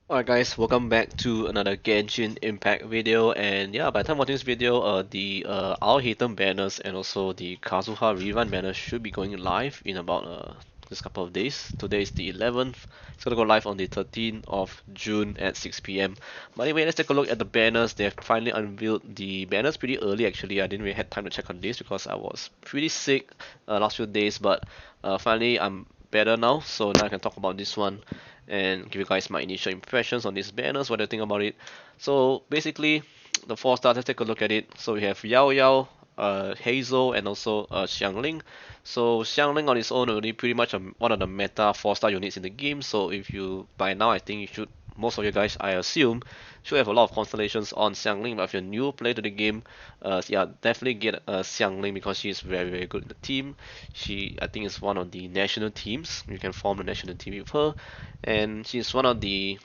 Alright guys, welcome back to another Genshin Impact video, and yeah, by the time watching this video, the Our Hatem banners and also the Kazuha rerun banners should be going live in about this couple of days. Today is the 11th, it's gonna go live on the 13th of June at 6 p.m. But anyway, let's take a look at the banners. They've finally unveiled the banners pretty early actually. I didn't really have time to check on this because I was pretty sick last few days, but finally I'm better now, so now I can talk about this one and give you guys my initial impressions on these banners, what do you think about it. So basically, the four stars, let's take a look at it. So we have Yao Yao, Hazel, and also Xiangling. So Xiangling on its own already pretty much one of the meta 4-star units in the game. So if you by now, I think you should, most of you guys, I assume, should have a lot of constellations on Xiangling. But if you're a new player to the game, yeah, definitely get Xiangling because she is very very good in the team. She, I think, is one of the national teams. You can form a national team with her, and she's one of the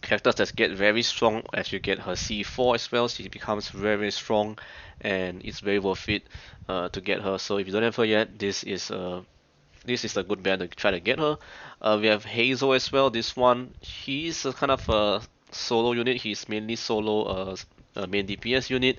characters that get very strong as you get her C4 as well. She becomes very very strong, and it's very worth it to get her. So if you don't have her yet, this is a good bet to try to get her. We have Hazel as well. This one, he's a kind of a solo unit. He's mainly solo main DPS unit.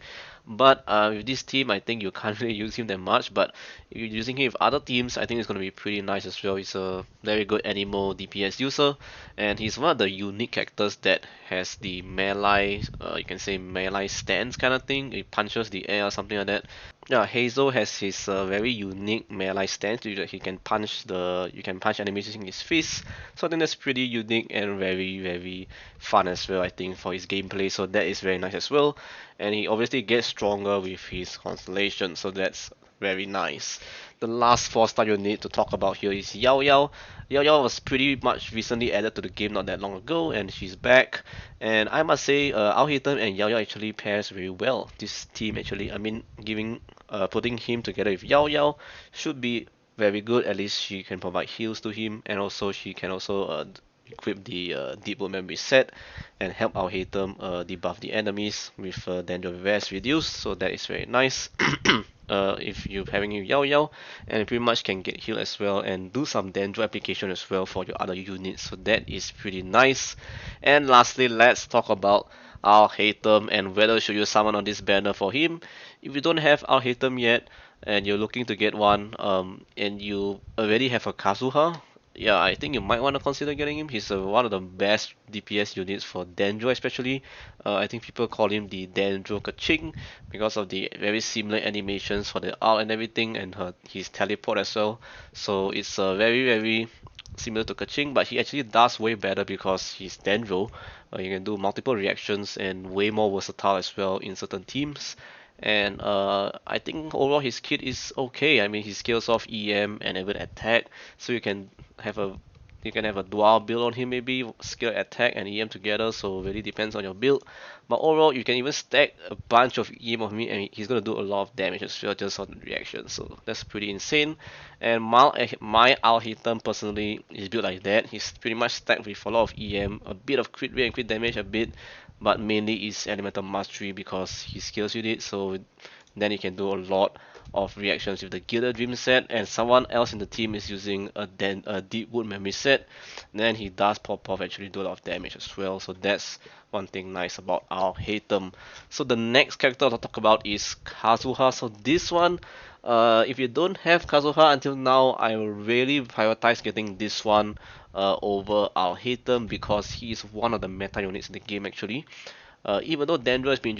But with this team, I think you can't really use him that much. But if you're using him with other teams, I think it's going to be pretty nice as well. He's a very good animal DPS user, and he's one of the unique characters that has the melee, you can say melee stance kind of thing. He punches the air or something like that. Yeah, Hazel has his very unique melee stance. He can punch you can punch enemies using his fist. So I think that's pretty unique and very very fun as well. I think for his gameplay, so that is very nice as well. And he obviously gets stronger with his constellation, so that's very nice. The last 4-star you need to talk about here is Yao Yao. Yao Yao was pretty much recently added to the game not that long ago, and she's back. And I must say, Ao Hatem and Yao Yao actually pairs very well. This team actually, I mean, putting him together with Yao Yao should be very good. At least she can provide heals to him, and also she can also equip the Deep Wood Memory set and help our Hatem debuff the enemies with danger vest reduced. So that is very nice. If you're having Yao Yao, and pretty much can get healed as well and do some Dendro application as well for your other units, so that is pretty nice. And lastly, let's talk about Al Hatem and whether should you summon on this banner for him. If you don't have Al Hatem yet and you're looking to get one, and you already have a Kazuha, yeah, I think you might want to consider getting him. He's one of the best DPS units for Dendro especially. I think people call him the Dendro Kaching because of the very similar animations for the art and everything, and his teleport as well. So it's very very similar to Kaching, but he actually does way better because he's Dendro. You can do multiple reactions and way more versatile as well in certain teams. And I think overall his kit is okay. I mean, he scales off EM and even attack, so have a you can have a dual build on him, maybe skill attack and EM together, so really depends on your build. But overall, you can even stack a bunch of EM on him and he's gonna do a lot of damage as well just on reaction, so that's pretty insane. And my Alhitam personally is built like that. He's pretty much stacked with a lot of EM, a bit of crit rate and crit damage a bit, but mainly is elemental mastery because he scales with it, so then he can do a lot of reactions with the Gilded Dream set, and someone else in the team is using a Deep Wood Memory set, then he does pop off actually do a lot of damage as well, so that's one thing nice about our Hatem. So the next character I'll talk about is Kazuha. So this one, if you don't have Kazuha until now, I will really prioritize getting this one over our Hatem because he is one of the meta units in the game actually. Even though Dendro has been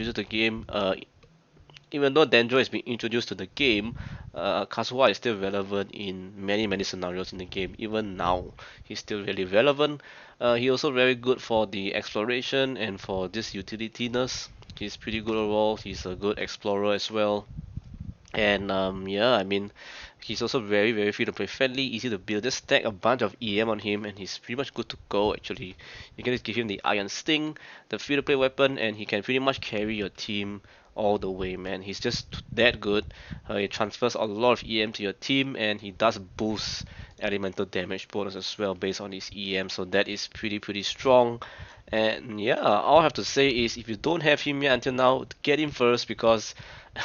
introduced to the game, Kazuha is still relevant in many many scenarios in the game. Even now, he's still really relevant. He also very good for the exploration and for this utility-ness. He's pretty good overall. He's a good explorer as well. And yeah, I mean, he's also very very free to play friendly, easy to build. Just stack a bunch of EM on him, and he's pretty much good to go. Actually, you can just give him the Iron Sting, the free to play weapon, and he can pretty much carry your team all the way, man. He's just that good. He transfers a lot of EM to your team, and he does boost elemental damage bonus as well based on his EM. So that is pretty strong. And yeah, all I have to say is if you don't have him yet until now, get him first because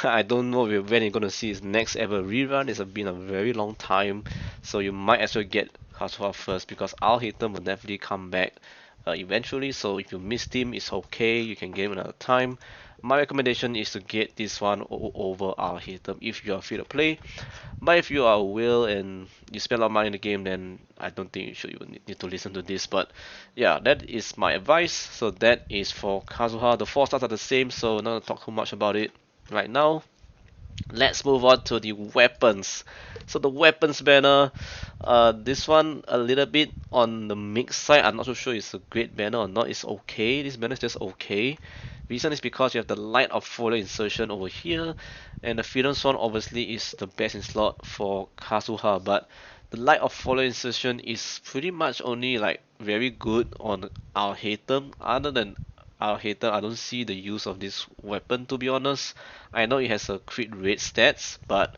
I don't know when you're gonna see his next ever rerun. It's been a very long time, so you might as well get Kazuha first because Al Hatem will definitely come back eventually. So if you missed him, it's okay. You can get him another time. My recommendation is to get this one over our Hitam if you are free to play. But if you are a whale and you spend a lot of money in the game, then I don't think you should even need to listen to this. But yeah, that is my advice. So that is for Kazuha. The 4 stars are the same, so not gonna talk too much about it right now. Let's move on to the weapons. So the weapons banner, this one a little bit on the mixed side. I'm not so sure it's a great banner or not. It's okay. This banner is just okay. Reason is because you have the light of folio insertion over here, and the freedom swan obviously is the best in slot for Kazuha, but the light of folio insertion is pretty much only like very good on our hater. Other than our hater, I don't see the use of this weapon, to be honest. I know it has a crit rate stats, but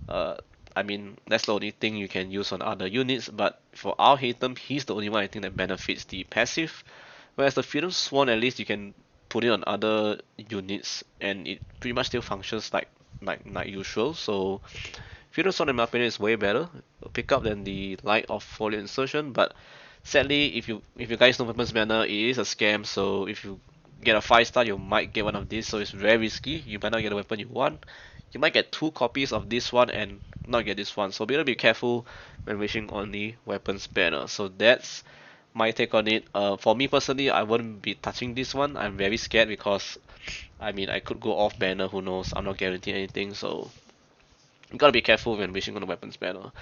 uh, I mean that's the only thing you can use on other units. But for our Hatem, he's the only one I think that benefits the passive. Whereas the Freedom Swan, at least you can put it on other units, and it pretty much still functions like usual. So Freedom Swan in my opinion is way better pick up than the Light of Folio insertion. But sadly, if you guys know Weapons Banner, it is a scam. So if you get a 5 star, you might get one of these. So it's very risky. You might not get the weapon you want. You might get 2 copies of this one and not get this one. So be able to be careful when wishing on the Weapons Banner. So that's my take on it. For me personally, I wouldn't be touching this one. I'm very scared because I mean I could go off banner. Who knows? I'm not guaranteeing anything. So you gotta be careful when wishing on the Weapons Banner.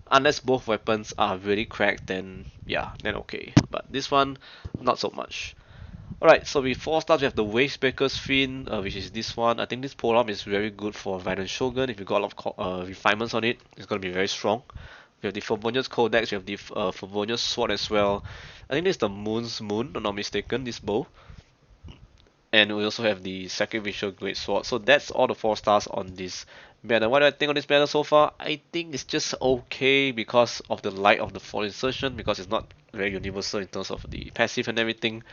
Unless both weapons are really cracked, then yeah, then okay. But this one, not so much. Alright, so with 4 stars we have the Wavebreaker's Fin, which is this one. I think this polearm is very good for Violent Shogun. If you got a lot of refinements on it, it's gonna be very strong. We have the Favonius Codex, we have the Favonius Sword as well. I think this is the Moon's Moon, if I'm not mistaken, this bow. And we also have the Sacrificial Great Sword. So that's all the 4 stars on this banner. What do I think on this banner so far? I think it's just okay because of the light of the fall insertion, because it's not very universal in terms of the passive and everything.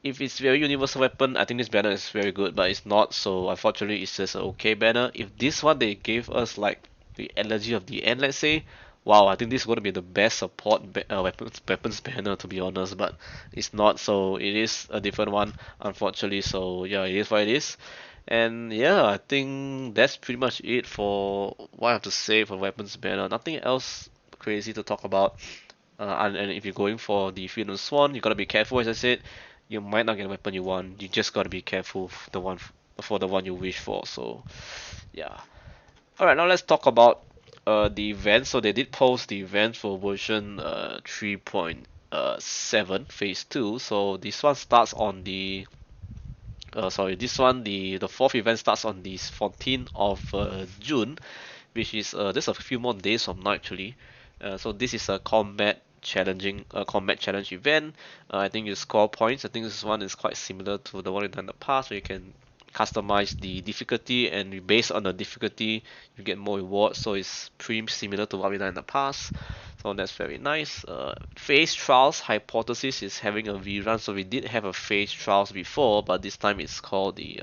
If it's very universal weapon, I think this banner is very good, but it's not, so unfortunately it's just an okay banner. If this one they gave us like the Elegy of the End, let's say, wow, I think this is going to be the best support weapons banner, to be honest, but it's not, so it is a different one, unfortunately. So yeah, it is what it is. And yeah, I think that's pretty much it for what I have to say for weapons banner. Nothing else crazy to talk about. And if you're going for the Freedom Swan, you gotta be careful, as I said. You might not get a weapon you want. You just gotta be careful for the one you wish for. So yeah. Alright, now let's talk about the event. So they did post the event for version 3.7 Phase 2. So this one starts on the this one, the fourth event starts on the 14th of June, which is just a few more days from now actually. So this is a combat challenge event. I think you score points. I think this one is quite similar to the one we've done in the past, where you can customize the difficulty, and based on the difficulty you get more rewards. So it's pretty similar to what we've done in the past. So that's very nice. Phase Trials Hypothesis is having a rerun. So we did have a Phase Trials before, but this time it's called the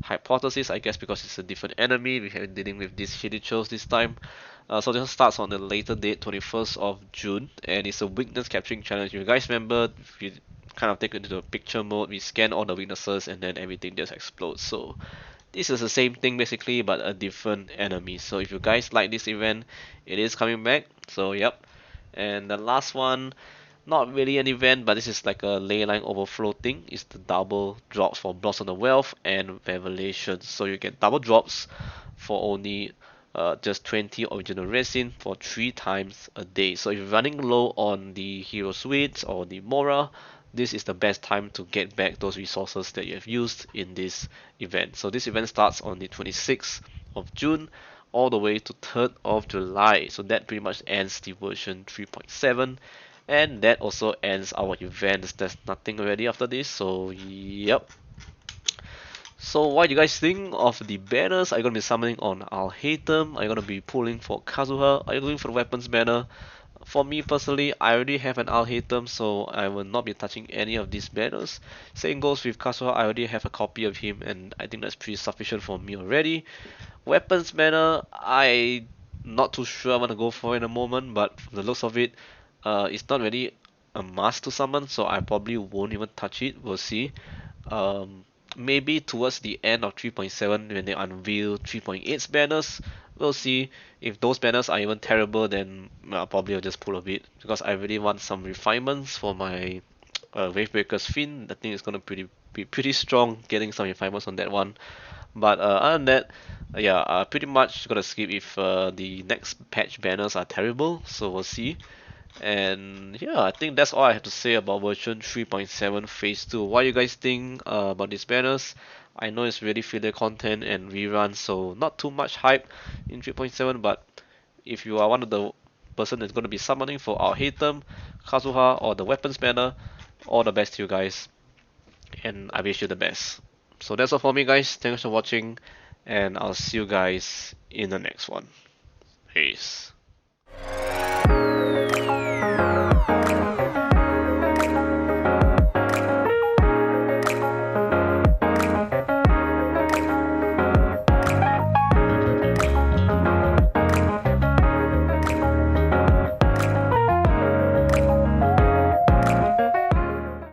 Hypothesis, I guess, because it's a different enemy. We have dealing with these Shinichos this time. So this one starts on the later date, 21st of June, and it's a weakness capturing challenge. If you guys remember, we kind of take it into the picture mode, we scan all the weaknesses, and then everything just explodes. So this is the same thing basically, but a different enemy. So if you guys like this event, it is coming back. So yep. And the last one, not really an event, but this is like a leyline overflow thing. It's the double drops for Blossom of Wealth and Revelation. So you get double drops for only just 20 original resin for 3 times a day. So if you're running low on the hero suites or the Mora, this is the best time to get back those resources that you have used in this event. So this event starts on the 26th of June all the way to 3rd of July. So that pretty much ends the version 3.7, and that also ends our events. There's nothing already after this. So yep. So what do you guys think of the banners? Are you gonna be summoning on Alhaitham? Are you gonna be pulling for Kazuha? Are you going for the weapons banner? For me personally, I already have an Alhaitham, so I will not be touching any of these banners. Same goes with Kazuha, I already have a copy of him, and I think that's pretty sufficient for me already. Weapons banner, I not too sure I want to go for in a moment, but from the looks of it, it's not really a must to summon, so I probably won't even touch it. We'll see. Um, Maybe towards the end of 3.7 when they unveil 3.8's banners, we'll see. If those banners are even terrible, then probably I'll just pull a bit because I really want some refinements for my Wavebreaker's Fin. I think it's gonna be pretty strong getting some refinements on that one. But other than that, yeah, pretty much gonna skip if the next patch banners are terrible. So we'll see. And yeah, I think that's all I have to say about version 3.7 Phase 2. What do you guys think about these banners? I know it's really filler content and rerun, so not too much hype in 3.7, but if you are one of the person that's going to be summoning for our Hatem, Kazuha, or the weapons banner, all the best to you guys, and I wish you the best. So that's all for me, guys. Thanks for watching, and I'll see you guys in the next one. Peace.